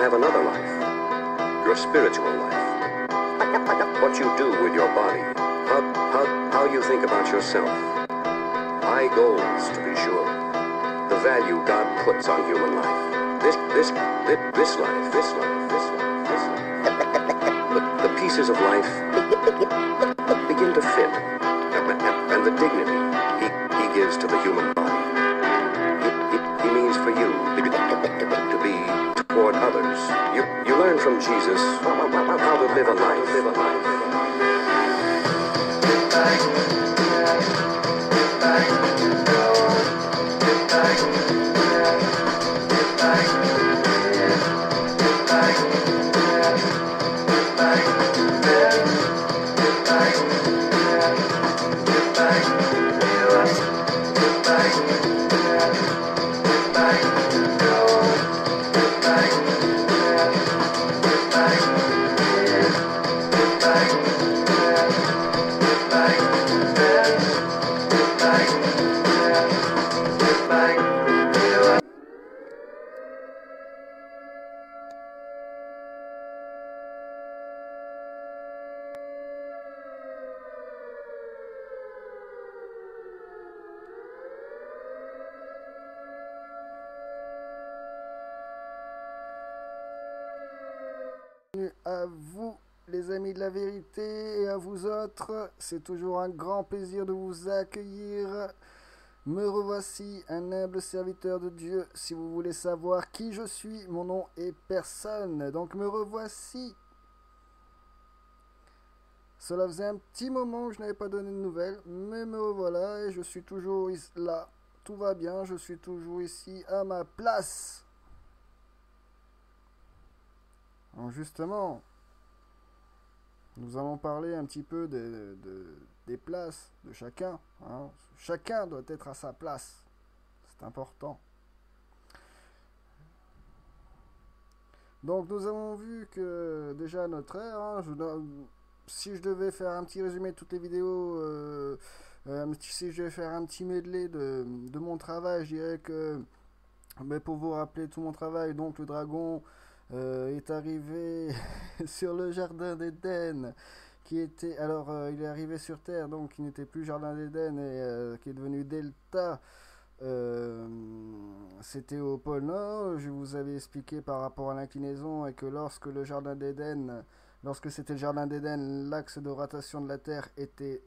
have another life, your spiritual life. What you do with your body, how you think about yourself. High goals, to be sure. The value God puts on human life. This life. The pieces of life begin to fit, and the dignity he gives to the human body. He means for you to be toward others. You learn from Jesus how to live a life. À vous, les amis de la vérité, et à vous autres, c'est toujours un grand plaisir de vous accueillir. Me revoici, un humble serviteur de Dieu. Si vous voulez savoir qui je suis, mon nom est personne. Donc me revoici. Cela faisait un petit moment que je n'avais pas donné de nouvelles, mais me revoilà et je suis toujours là. Tout va bien, je suis toujours ici à ma place. Donc justement, nous allons parler un petit peu des places de chacun. Hein. Chacun doit être à sa place. C'est important. Donc nous avons vu que déjà notre ère, hein, si je devais faire un petit résumé de toutes les vidéos, si je devais faire un petit medley de mon travail, je dirais que, pour vous rappeler tout mon travail, donc le dragon est arrivé sur le jardin d'Éden, qui était, alors il est arrivé sur Terre, donc il n'était plus jardin d'Éden et qui est devenu Delta. C'était au pôle Nord. Je vous avais expliqué par rapport à l'inclinaison et que lorsque c'était le jardin d'Éden, l'axe de rotation de la Terre était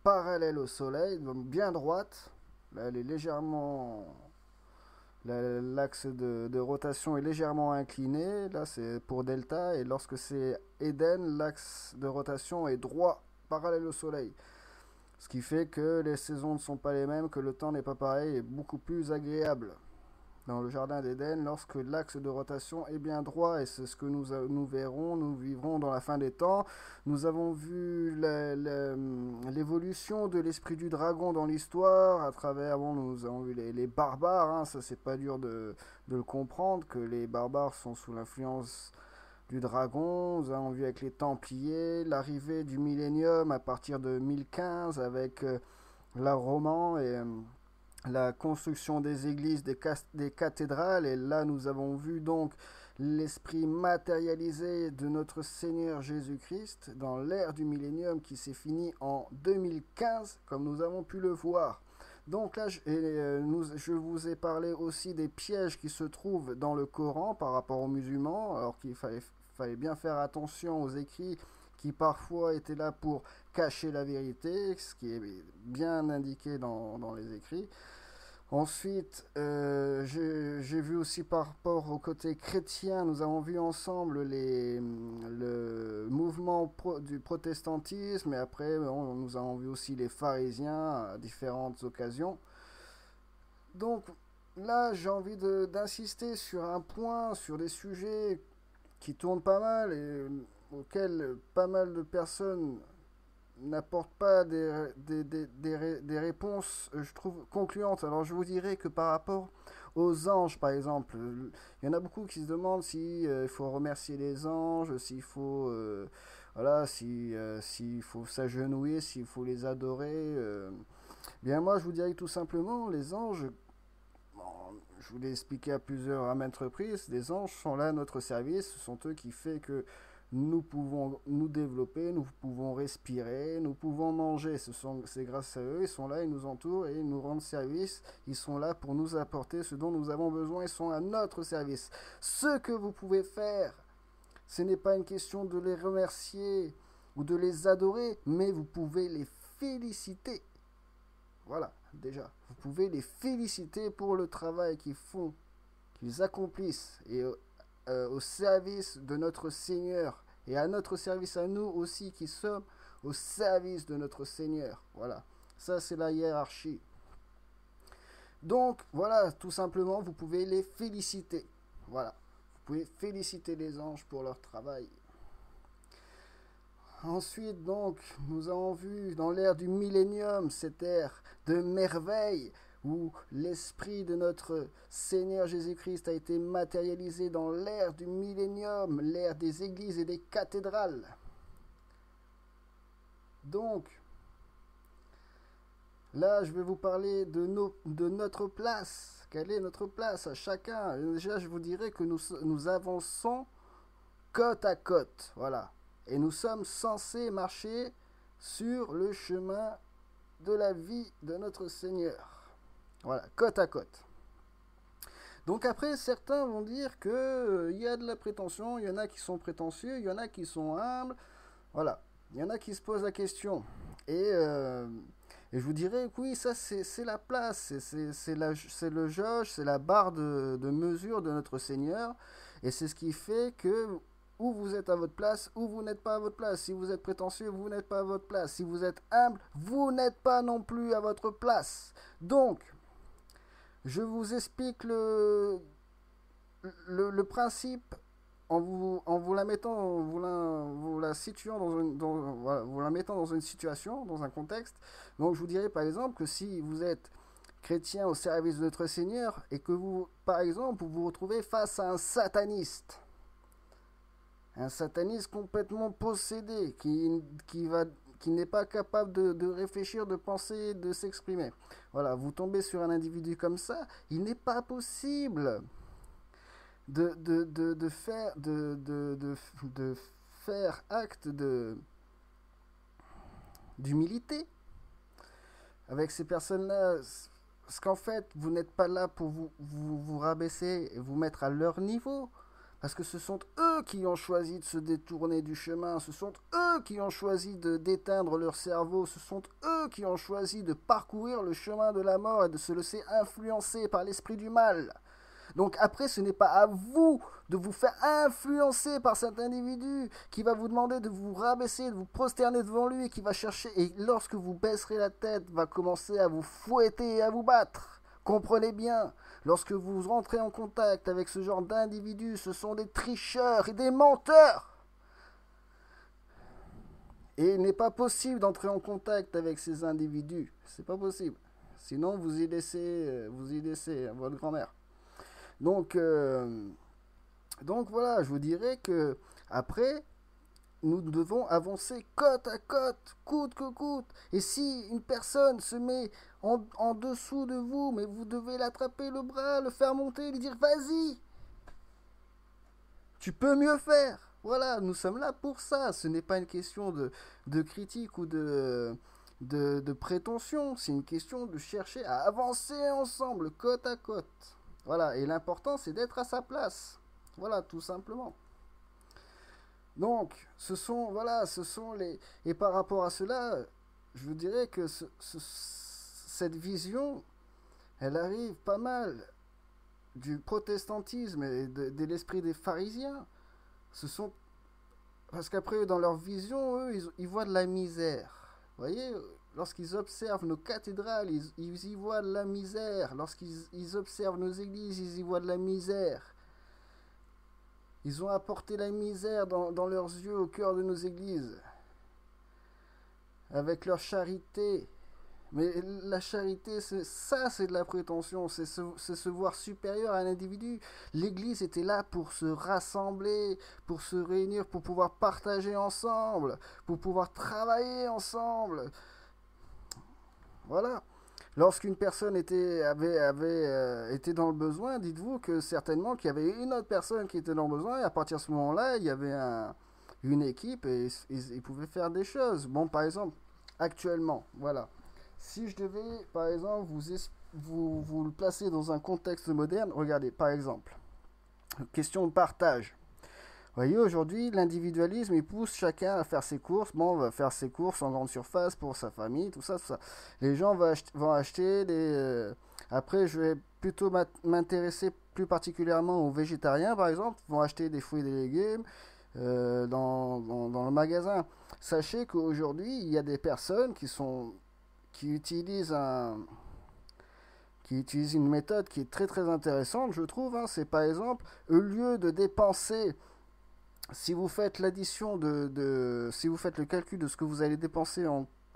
parallèle au Soleil, donc bien droite. Là, elle est légèrement, l'axe de rotation est légèrement incliné. Là, c'est pour Delta. Et lorsque c'est Éden, l'axe de rotation est droit, parallèle au Soleil. Ce qui fait que les saisons ne sont pas les mêmes, que le temps n'est pas pareil et beaucoup plus agréable. Dans le jardin d'Éden, lorsque l'axe de rotation est bien droit, et c'est ce que nous verrons, nous vivrons dans la fin des temps. Nous avons vu l'évolution de l'esprit du dragon dans l'histoire, à travers, nous avons vu les barbares, hein, ça c'est pas dur de le comprendre, que les barbares sont sous l'influence du dragon. Nous avons vu avec les Templiers, l'arrivée du millénium à partir de 1015 avec l'art roman et la construction des églises, des cathédrales, et là nous avons vu donc l'esprit matérialisé de notre Seigneur Jésus-Christ dans l'ère du millénium qui s'est fini en 2015, comme nous avons pu le voir. Donc là, je vous ai parlé aussi des pièges qui se trouvent dans le Coran par rapport aux musulmans, alors qu'il fallait bien faire attention aux écrits qui parfois étaient là pour cacher la vérité, ce qui est bien indiqué dans les écrits. Ensuite, j'ai vu aussi par rapport au côté chrétien, nous avons vu ensemble le mouvement du protestantisme, et après nous avons vu aussi les pharisiens à différentes occasions. Donc là, j'ai envie d'insister sur un point, sur des sujets qui tournent pas mal et auxquels pas mal de personnes n'apportent pas des réponses, je trouve, concluantes. Alors je vous dirais que par rapport aux anges, par exemple, il y en a beaucoup qui se demandent si il faut remercier les anges, s'il faut s'il faut s'agenouiller, s'il faut les adorer. Bien moi je vous dirais tout simplement, les anges, je vous l'ai expliqué à maintes reprises, les anges sont là à notre service, ce sont eux qui font que nous pouvons nous développer, nous pouvons respirer, nous pouvons manger. C'est grâce à eux, ils sont là, ils nous entourent et ils nous rendent service. Ils sont là pour nous apporter ce dont nous avons besoin, ils sont à notre service. Ce que vous pouvez faire, ce n'est pas une question de les remercier ou de les adorer, mais vous pouvez les féliciter. Voilà, déjà, vous pouvez les féliciter pour le travail qu'ils font, qu'ils accomplissent et au service de notre Seigneur et à notre service à nous aussi qui sommes au service de notre Seigneur. Voilà, ça c'est la hiérarchie. Donc voilà, tout simplement, vous pouvez les féliciter. Voilà, vous pouvez féliciter les anges pour leur travail. Ensuite, donc, nous avons vu dans l'ère du millénium, cette ère de merveille, où l'esprit de notre Seigneur Jésus-Christ a été matérialisé dans l'ère du millénium, l'ère des églises et des cathédrales. Donc, là, je vais vous parler de notre place. Quelle est notre place à chacun? Déjà, je vous dirais que nous avançons côte à côte, voilà. Et nous sommes censés marcher sur le chemin de la vie de notre Seigneur. Voilà, côte à côte. Donc après, certains vont dire que y a de la prétention, il y en a qui sont prétentieux, il y en a qui sont humbles. Voilà, il y en a qui se posent la question. Et je vous dirais que oui, ça c'est la place, c'est le jauge, c'est la barre de mesure de notre Seigneur. Et c'est ce qui fait que ou vous êtes à votre place, ou vous n'êtes pas à votre place. Si vous êtes prétentieux, vous n'êtes pas à votre place. Si vous êtes humble, vous n'êtes pas non plus à votre place. Donc, je vous explique le principe en vous la mettant, vous la situant voilà, vous la mettant dans une situation, dans un contexte. Donc, je vous dirais par exemple que si vous êtes chrétien au service de notre Seigneur et que vous, par exemple, vous vous retrouvez face à un sataniste complètement possédé, qui n'est pas capable de réfléchir, de penser, de s'exprimer. Voilà, vous tombez sur un individu comme ça, il n'est pas possible de faire acte d'humilité avec ces personnes-là. Parce qu'en fait, vous n'êtes pas là pour vous rabaisser et vous mettre à leur niveau. Parce que ce sont eux qui ont choisi de se détourner du chemin, ce sont eux qui ont choisi d'éteindre leur cerveau, ce sont eux qui ont choisi de parcourir le chemin de la mort et de se laisser influencer par l'esprit du mal. Donc après, ce n'est pas à vous de vous faire influencer par cet individu qui va vous demander de vous rabaisser, de vous prosterner devant lui et qui va chercher, et lorsque vous baisserez la tête, va commencer à vous fouetter et à vous battre. Comprenez bien, lorsque vous rentrez en contact avec ce genre d'individus, ce sont des tricheurs et des menteurs. Et il n'est pas possible d'entrer en contact avec ces individus. C'est pas possible. Sinon, vous y laissez votre grand-mère. Donc voilà, je vous dirais que après, nous devons avancer côte à côte, coûte que coûte. Et si une personne se met en dessous de vous, mais vous devez l'attraper le bras, le faire monter, lui dire vas-y, tu peux mieux faire. Voilà, nous sommes là pour ça. Ce n'est pas une question de critique ou de prétention. C'est une question de chercher à avancer ensemble, côte à côte. Voilà, et l'important c'est d'être à sa place. Voilà, tout simplement. Donc, ce sont les... Et par rapport à cela, je vous dirais que cette vision, elle arrive pas mal du protestantisme et de l'esprit des pharisiens. Parce qu'après, dans leur vision, eux, ils voient de la misère. Vous voyez, lorsqu'ils observent nos cathédrales, ils y voient de la misère. Lorsqu'ils observent nos églises, ils y voient de la misère. Ils ont apporté la misère dans leurs yeux au cœur de nos églises, avec leur charité. Mais la charité, c'est de la prétention, c'est se voir supérieur à un individu. L'église était là pour se rassembler, pour se réunir, pour pouvoir partager ensemble, pour pouvoir travailler ensemble. Voilà. lorsqu'une personne était dans le besoin, dites-vous que certainement qu'il y avait une autre personne qui était dans le besoin, et à partir de ce moment-là, il y avait une équipe et ils pouvaient faire des choses. Bon, par exemple, actuellement, voilà. Si je devais, par exemple, vous le placer dans un contexte moderne, regardez, par exemple, question de partage. Vous voyez, aujourd'hui, l'individualisme, il pousse chacun à faire ses courses. Bon, on va faire ses courses en grande surface pour sa famille, tout ça, tout ça. Les gens vont acheter des... Après, je vais plutôt m'intéresser plus particulièrement aux végétariens, par exemple, vont acheter des fruits et des légumes dans le magasin. Sachez qu'aujourd'hui, il y a des personnes qui utilisent qui utilisent une méthode qui est très très intéressante, je trouve. Hein. C'est par exemple, au lieu de dépenser, si vous faites l'addition si vous faites le calcul de ce que vous allez dépenser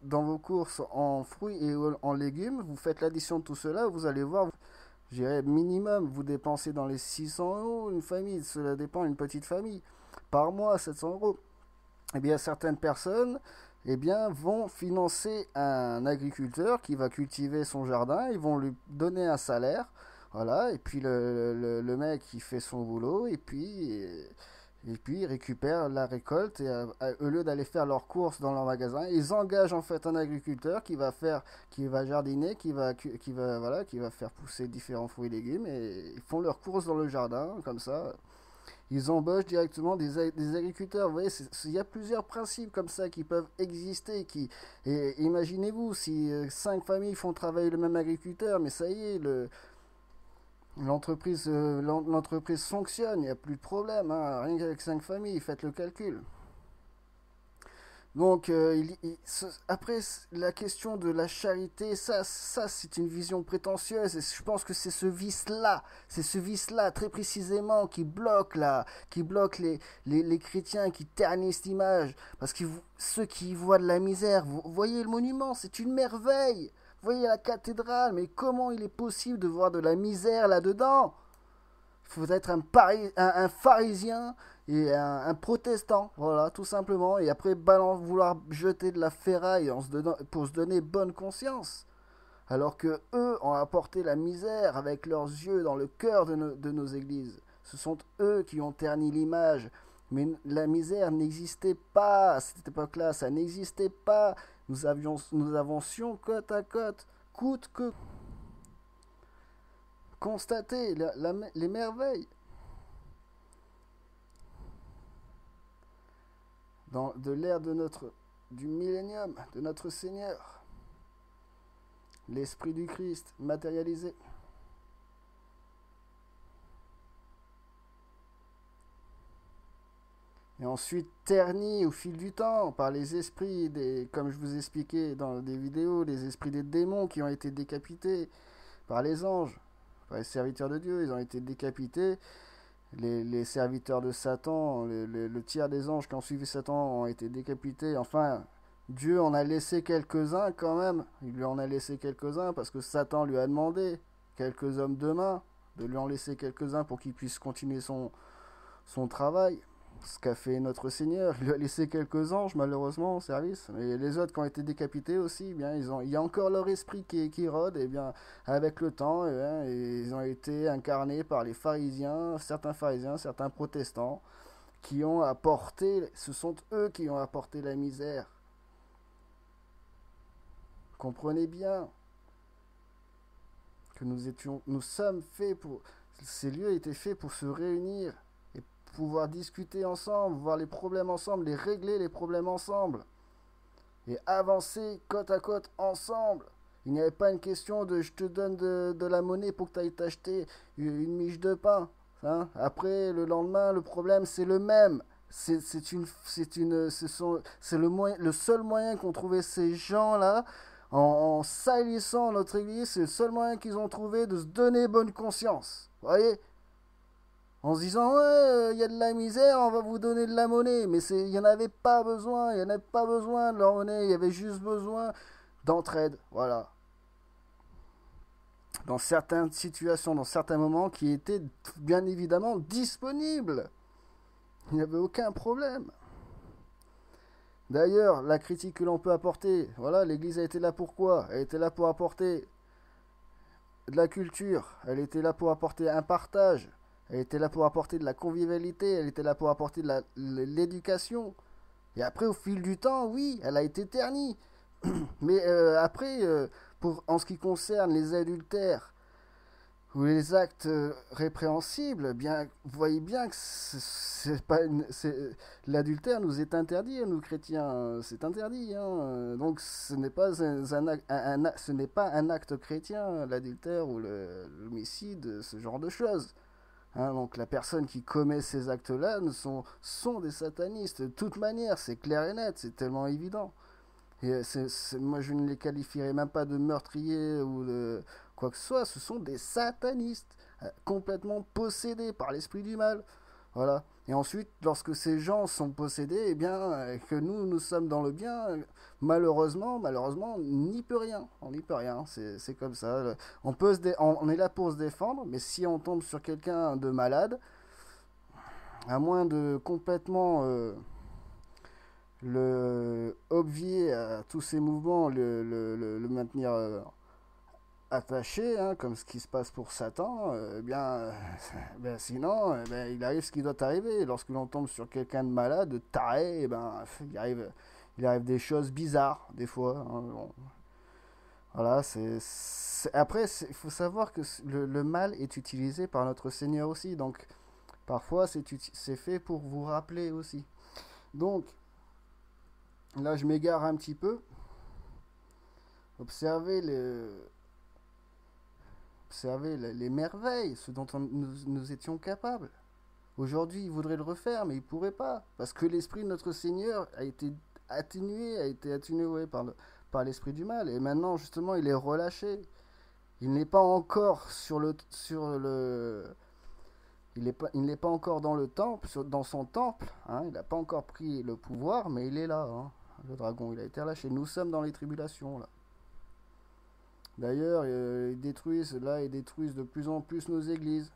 dans vos courses en fruits et en légumes, vous faites l'addition de tout cela, vous allez voir, je dirais minimum, vous dépensez dans les 600 euros une famille, cela dépend d'une petite famille, par mois 700 euros. Eh bien, certaines personnes vont financer un agriculteur qui va cultiver son jardin, ils vont lui donner un salaire, voilà, et puis le mec il fait son boulot, et puis ils récupèrent la récolte, et au lieu d'aller faire leurs courses dans leur magasin, ils engagent en fait un agriculteur qui va jardiner, qui va faire pousser différents fruits et légumes, et ils font leurs courses dans le jardin, comme ça. Ils embauchent directement des agriculteurs. Vous voyez, il y a plusieurs principes comme ça qui peuvent exister. Et imaginez-vous, si 5 familles font travailler le même agriculteur, mais ça y est, l'entreprise fonctionne, il n'y a plus de problème. Hein, rien qu'avec 5 familles, faites le calcul. Donc, après, la question de la charité, ça c'est une vision prétentieuse. Et je pense que c'est ce vice-là, très précisément, qui bloque les chrétiens, qui ternissent l'image. Parce que ceux qui voient de la misère, vous voyez le monument, c'est une merveille. Vous voyez la cathédrale, mais comment il est possible de voir de la misère là-dedans? Il faut être un pharisien et un protestant, voilà, tout simplement. Et après, vouloir jeter de la ferraille pour se donner bonne conscience. Alors que eux ont apporté la misère avec leurs yeux dans le cœur de nos églises. Ce sont eux qui ont terni l'image. Mais la misère n'existait pas à cette époque-là, ça n'existait pas. Nous avancions côte à côte, coûte que constater les merveilles de l'ère du millénium, de notre Seigneur, l'Esprit du Christ matérialisé. Et ensuite terni au fil du temps par les esprits, comme je vous expliquais dans des vidéos, les esprits des démons qui ont été décapités par les anges, par les serviteurs de Dieu, ils ont été décapités. Les serviteurs de Satan, le tiers des anges qui ont suivi Satan ont été décapités. Enfin, Dieu en a laissé quelques-uns quand même. Il lui en a laissé quelques-uns parce que Satan lui a demandé, quelques hommes de main, de lui en laisser quelques-uns pour qu'il puisse continuer son travail. Ce qu'a fait notre Seigneur, il lui a laissé quelques anges malheureusement au service, et les autres qui ont été décapités aussi, eh bien il y a encore leur esprit qui rôde, et bien avec le temps, ils ont été incarnés par les pharisiens, certains protestants, ce sont eux qui ont apporté la misère. Comprenez bien que nous sommes faits ces lieux étaient faits pour se réunir, pouvoir discuter ensemble, voir les problèmes ensemble, régler les problèmes ensemble, et avancer côte à côte ensemble. Il n'y avait pas une question de je te donne de la monnaie pour que tu ailles t'acheter une miche de pain. Hein. Après, le lendemain, le problème c'est le même. C'est le seul moyen qu'ont trouvé ces gens-là en salissant notre église. C'est le seul moyen qu'ils ont trouvé de se donner bonne conscience. Vous voyez? En se disant, ouais, il y a de la misère, on va vous donner de la monnaie. Mais il n'y en avait pas besoin, il n'y en avait pas besoin de leur monnaie, il y avait juste besoin d'entraide, voilà. Dans certaines situations, dans certains moments qui étaient bien évidemment disponibles. Il n'y avait aucun problème. D'ailleurs, la critique que l'on peut apporter, voilà, l'Église a été là pour quoi? Elle était là pour apporter de la culture, elle était là pour apporter un partage, elle était là pour apporter de la convivialité, elle était là pour apporter de l'éducation. Et après, au fil du temps, oui, elle a été ternie. Mais après, en ce qui concerne les adultères ou les actes répréhensibles, bien, vous voyez bien que c'est pas l'adultère nous est interdit, à nous chrétiens, c'est interdit. Hein. Donc ce n'est pas ce n'est pas un acte chrétien, l'adultère ou l'homicide, ce genre de choses. Hein, donc la personne qui commet ces actes-là sont des satanistes. De toute manière, c'est clair et net, c'est tellement évident. Et moi, je ne les qualifierais même pas de meurtriers ou de quoi que ce soit. Ce sont des satanistes, complètement possédés par l'esprit du mal. Voilà. Et ensuite, lorsque ces gens sont possédés, eh bien, que nous sommes dans le bien, malheureusement, on n'y peut rien. On n'y peut rien. C'est comme ça. On est là pour se défendre, mais si on tombe sur quelqu'un de malade, à moins de complètement le obvier à tous ces mouvements, le maintenir attaché, hein, comme ce qui se passe pour Satan, ben, sinon, ben, il arrive ce qui doit arriver. Lorsque l'on tombe sur quelqu'un de malade, de taré, ben, il arrive des choses bizarres, des fois. Hein, bon. Voilà, après, il faut savoir que le mal est utilisé par notre Seigneur aussi. Donc, parfois, c'est fait pour vous rappeler aussi. Donc, là, je m'égare un petit peu. Observez les merveilles, ce dont nous étions capables. Aujourd'hui, il voudrait le refaire, mais il ne pourrait pas. Parce que l'esprit de notre Seigneur a été atténué par l'esprit du mal. Et maintenant, justement, il est relâché. Il n'est pas encore il n'est pas encore dans le temple, dans son temple. Hein, il n'a pas encore pris le pouvoir, mais il est là. Hein. Le dragon, il a été relâché. Nous sommes dans les tribulations, là. D'ailleurs, ils détruisent de plus en plus nos églises.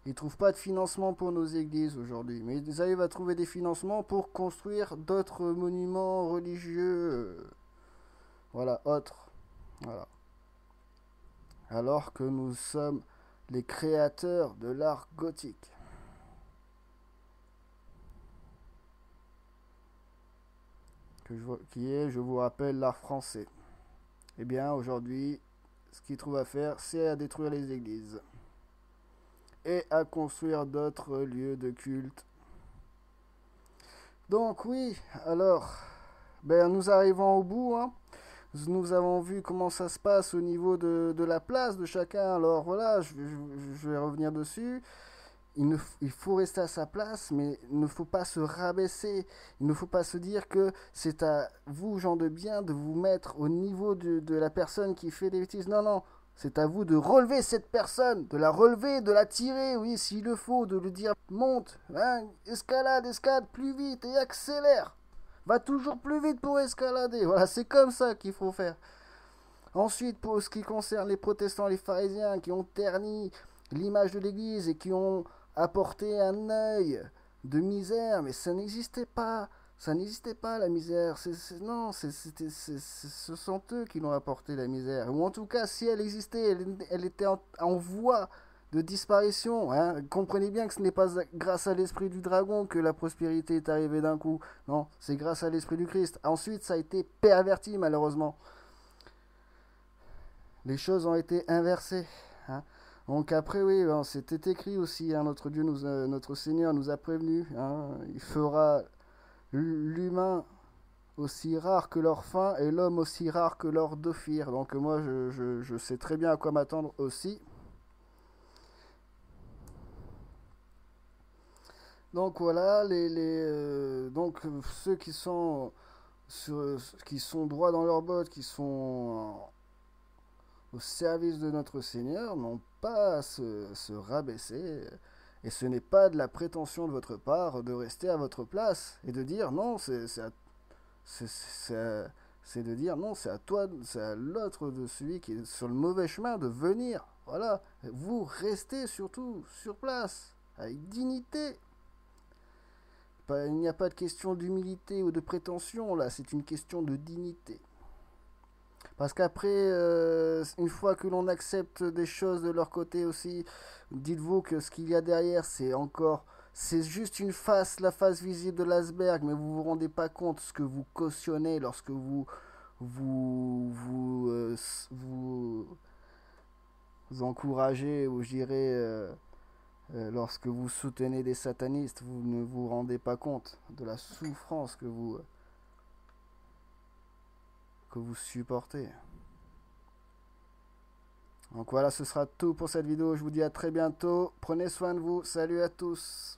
Ils ne trouvent pas de financement pour nos églises aujourd'hui, mais ils arrivent à trouver des financements pour construire d'autres monuments religieux, voilà, autres. Voilà. Alors que nous sommes les créateurs de l'art gothique. Qui est, je vous rappelle, l'art français. Eh bien, aujourd'hui, ce qu'ils trouvent à faire, c'est à détruire les églises et à construire d'autres lieux de culte. Donc oui, alors, ben, nous arrivons au bout. Hein. Nous avons vu comment ça se passe au niveau de la place de chacun. Alors voilà, je vais revenir dessus. Il faut rester à sa place, mais il ne faut pas se rabaisser. Il ne faut pas se dire que c'est à vous, gens de bien, de vous mettre au niveau de la personne qui fait des bêtises. Non, non. C'est à vous de relever cette personne, de la relever, de la tirer, oui, s'il le faut, de lui dire monte, hein, escalade, plus vite et accélère. Va toujours plus vite pour escalader. Voilà, c'est comme ça qu'il faut faire. Ensuite, pour ce qui concerne les protestants, les pharisiens qui ont terni l'image de l'Église et qui ont apporté un œil de misère, mais ça n'existait pas. Ça n'existait pas, la misère. Non, ce sont eux qui l'ont apporté, la misère. Ou en tout cas, si elle existait, elle était en voie de disparition. Hein. Comprenez bien que ce n'est pas grâce à l'esprit du dragon que la prospérité est arrivée d'un coup. Non, c'est grâce à l'esprit du Christ. Ensuite, ça a été perverti, malheureusement. Les choses ont été inversées. Hein. Donc après, oui, c'était écrit aussi. Hein, notre Dieu, notre Seigneur nous a prévenus. Hein, il fera l'humain aussi rare que leur faim et l'homme aussi rare que leur dophir. Donc moi, je sais très bien à quoi m'attendre aussi. Donc voilà, donc ceux qui sont droits dans leurs bottes, qui sont au service de notre Seigneur, n'ont pas à se rabaisser. Et ce n'est pas de la prétention de votre part de rester à votre place et de dire non, c'est de dire non, c'est à toi, c'est à l'autre de celui qui est sur le mauvais chemin de venir. Voilà, vous restez surtout sur place, avec dignité. Il n'y a pas de question d'humilité ou de prétention là, c'est une question de dignité. Parce qu'après, une fois que l'on accepte des choses de leur côté aussi, dites-vous que ce qu'il y a derrière, c'est juste une face, la face visible de l'iceberg, mais vous vous rendez pas compte ce que vous cautionnez lorsque vous vous encouragez, ou je dirais, lorsque vous soutenez des satanistes, vous ne vous rendez pas compte de la souffrance que vous supportez. Donc voilà, ce sera tout pour cette vidéo. Je vous dis à très bientôt. Prenez soin de vous. Salut à tous.